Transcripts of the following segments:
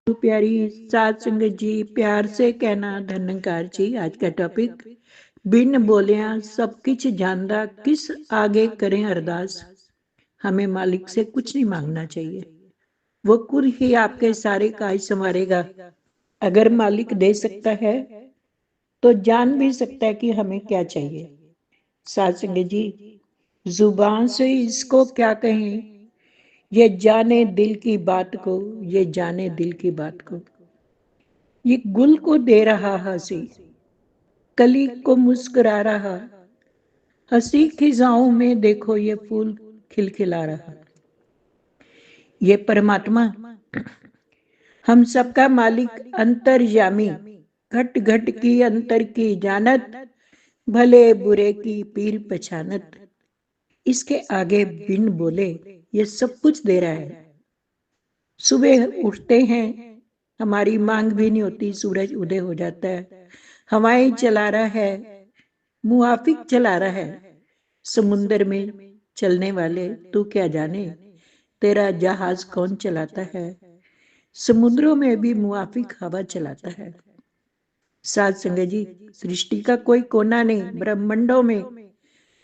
प्यारी सात संगत जी, प्यार से कहना धन्यकार जी। आज का टॉपिक बिन बोलिया सब किछ जानदा, किस आगे करें अरदास। हमें मालिक से कुछ नहीं मांगना चाहिए, वो खुद ही आपके सारे काज संवारेगा। अगर मालिक दे सकता है तो जान भी सकता है कि हमें क्या चाहिए। सात संगत जी, जुबान से इसको क्या कहें, ये जाने दिल की बात को, ये जाने दिल की बात को। ये गुल को दे रहा हंसी, कली को मुस्कुरा रहा, हंसी खिजाओं में देखो ये फूल खिलखिला रहा। ये परमात्मा हम सबका मालिक अंतर्यामी, घट घट की अंतर की जानत, भले बुरे की पीर पहचानत। इसके आगे बिन बोले ये सब कुछ दे रहा है। सुबह उठते हैं, हमारी मांग भी नहीं होती, सूरज उदय हो जाता है, हवाएं चला रहा है, मुआफिक चला रहा है। समुंदर में चलने वाले तू क्या जाने, तेरा जहाज कौन चलाता है। समुद्रों में भी मुआफिक हवा चलाता है। सात संगत जी, सृष्टि का कोई कोना नहीं, ब्रह्मांडों में,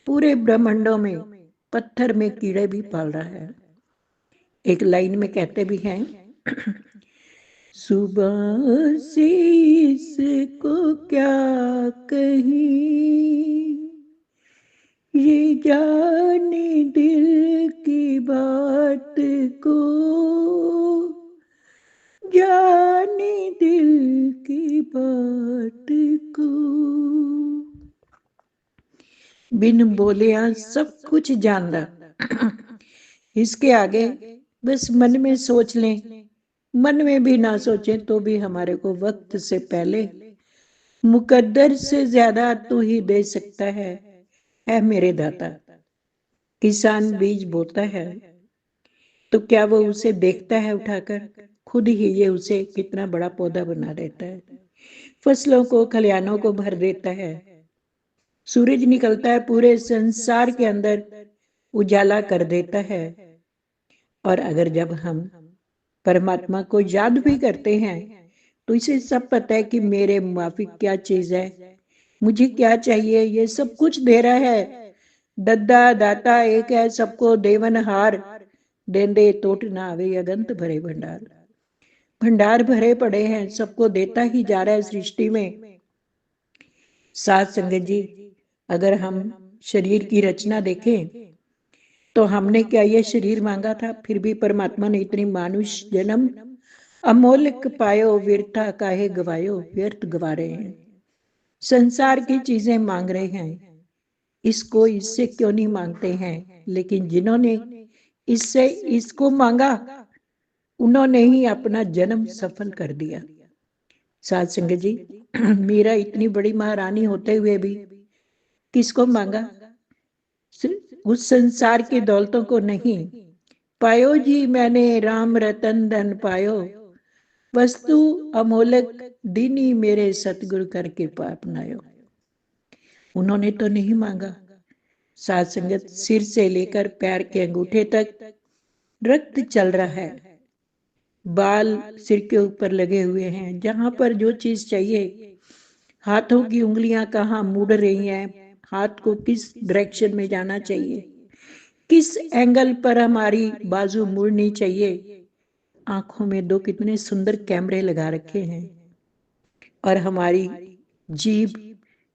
पूरे ब्रह्मांडों में पत्थर में कीड़े भी पाल रहा है। एक लाइन में कहते भी हैं, सुबह से इसको क्या कहीं, ये जाने दिल की बात को, जाने दिल की बात को। बिन बोलिया सब कुछ जानदा, इसके आगे बस मन में सोच लें, मन में भी ना सोचें तो भी हमारे को वक्त से पहले, मुकद्दर से ज्यादा तू ही दे सकता है मेरे दाता। किसान बीज बोता है तो क्या वो उसे देखता है उठाकर, खुद ही ये उसे कितना बड़ा पौधा बना देता है, फसलों को खलिहानों को भर देता है। सूरज निकलता है, पूरे संसार के अंदर उजाला कर देता है। और अगर जब हम परमात्मा को याद भी करते हैं तो इसे सब पता है कि मेरे मुआफिक क्या चीज है, मुझे क्या चाहिए, ये सब कुछ दे रहा है। दद्दा दाता एक है, सबको देवनहार, देंदे टोट ना आवे, अगंत भरे भंडार। भंडार भरे पड़े हैं, सबको देता ही जा रहा है सृष्टि में। सात संगत जी, अगर हम शरीर की रचना देखें तो हमने क्या ये शरीर मांगा था, फिर भी परमात्मा ने इतनी मानुष जन्म अमोलक पायो, व्यर्था काहे गवायो, व्यर्थ गवा रहे हैं। संसार की चीजें मांग रहे हैं, इसको इससे क्यों नहीं मांगते हैं। लेकिन जिन्होंने इससे इसको मांगा उन्होंने ही अपना जन्म सफल कर दिया। साध संगत जी, मीरा इतनी बड़ी महारानी होते हुए भी किसको मांगा, उस संसार की दौलतों को नहीं। पायो जी मैंने राम रतन धन पायो, वस्तु अमोलक दीनी मेरे सतगुरु कर कृपा अपनायो। उन्होंने तो नहीं मांगा। साध संगत, सिर से लेकर पैर के अंगूठे तक रक्त चल रहा है, बाल सिर के ऊपर लगे हुए हैं, जहां पर जो चीज चाहिए। हाथों की उंगलियां कहाँ मुड़ रही हैं, हाथ को किस डायरेक्शन में जाना चाहिए, किस एंगल पर हमारी बाजू मुड़नी चाहिए। आंखों में दो कितने सुंदर कैमरे लगा रखे हैं, और हमारी जीभ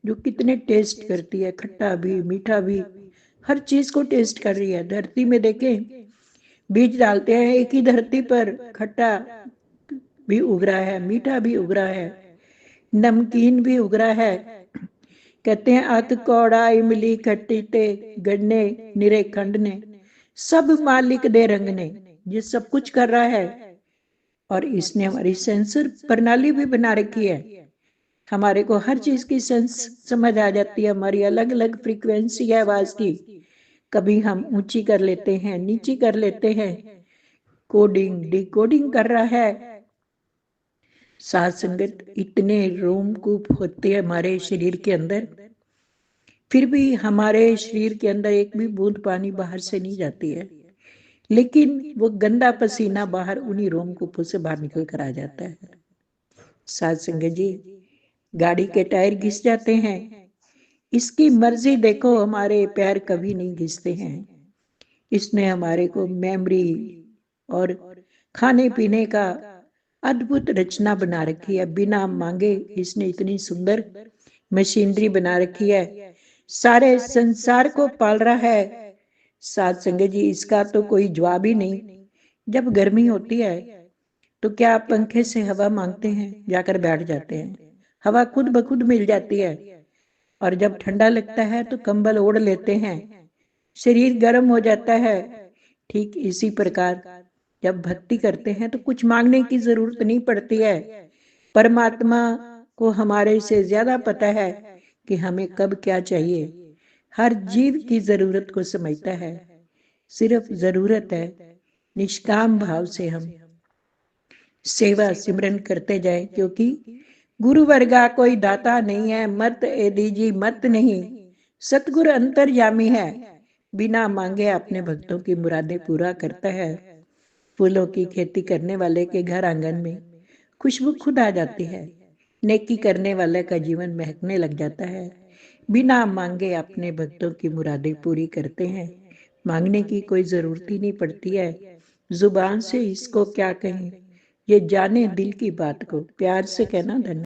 जो कितने टेस्ट करती है, खट्टा भी मीठा भी, हर चीज को टेस्ट कर रही है। धरती में देखें, बीज डालते हैं एक ही धरती पर, खट्टा भी उग रहा है, मीठा भी उग रहा है, नमकीन भी उग रहा है। कहते हैं अत कौड़ा इमली खट्टी ते गन्ने निरे खंड ने, सब मालिक दे रंग ने। ये सब कुछ कर रहा है, और इसने हमारी सेंसर प्रणाली भी बना रखी है। हमारे को हर चीज की सेंस समझ आ जाती है, हमारी अलग अलग फ्रीक्वेंसी है आवाज की। कभी हम ऊंची कर लेते हैं, नीची कर लेते हैं, कोडिंग डिकोडिंग कर रहा है। साथ संगत, इतने रोमकूप होते हैं हमारे शरीर के अंदर, फिर भी हमारे शरीर के अंदर एक भी बूंद पानी बाहर से नहीं जाती है। लेकिन वो गंदा पसीना बाहर उन्हीं रोमकूपों से बाहर निकल कर आ जाता है। साध संगत जी, गाड़ी के टायर घिस जाते हैं, इसकी मर्जी देखो, हमारे पैर कभी नहीं घिसते हैं। इसने हमारे को मेमोरी और खाने पीने का अद्भुत रचना बना रखी है। बिना मांगे इसने इतनी सुंदर मशीनरी बना रखी है, सारे संसार को पाल रहा है। साथ संगत जी, इसका तो कोई जवाब ही नहीं। जब गर्मी होती है तो क्या आप पंखे से हवा मांगते हैं? जाकर बैठ जाते हैं, हवा खुद ब खुद मिल जाती है। और जब ठंडा लगता है तो कंबल ओढ़ लेते हैं, शरीर गर्म हो जाता है। ठीक इसी प्रकार जब भक्ति करते हैं तो कुछ मांगने की जरूरत नहीं पड़ती है। परमात्मा को हमारे से ज्यादा पता है कि हमें कब क्या चाहिए। हर जीव की जरूरत को समझता है। सिर्फ जरूरत है निष्काम भाव से हम सेवा सिमरन करते जाए, क्योंकि गुरु वर्गा कोई दाता नहीं है, मत ए दीजी मत नहीं, सतगुरु अंतर्यामी है। बिना मांगे अपने भक्तों की मुरादें पूरा करता है। फूलों की खेती करने वाले के घर आंगन में खुशबू खुद आ जाती है। नेकी करने वाले का जीवन महकने लग जाता है। बिना मांगे अपने भक्तों की मुरादें पूरी करते हैं। मांगने की कोई जरूरत ही नहीं पड़ती है। जुबान से इसको क्या कहें, ये जाने दिल की बात को, प्यार से कहना। धन्यवाद।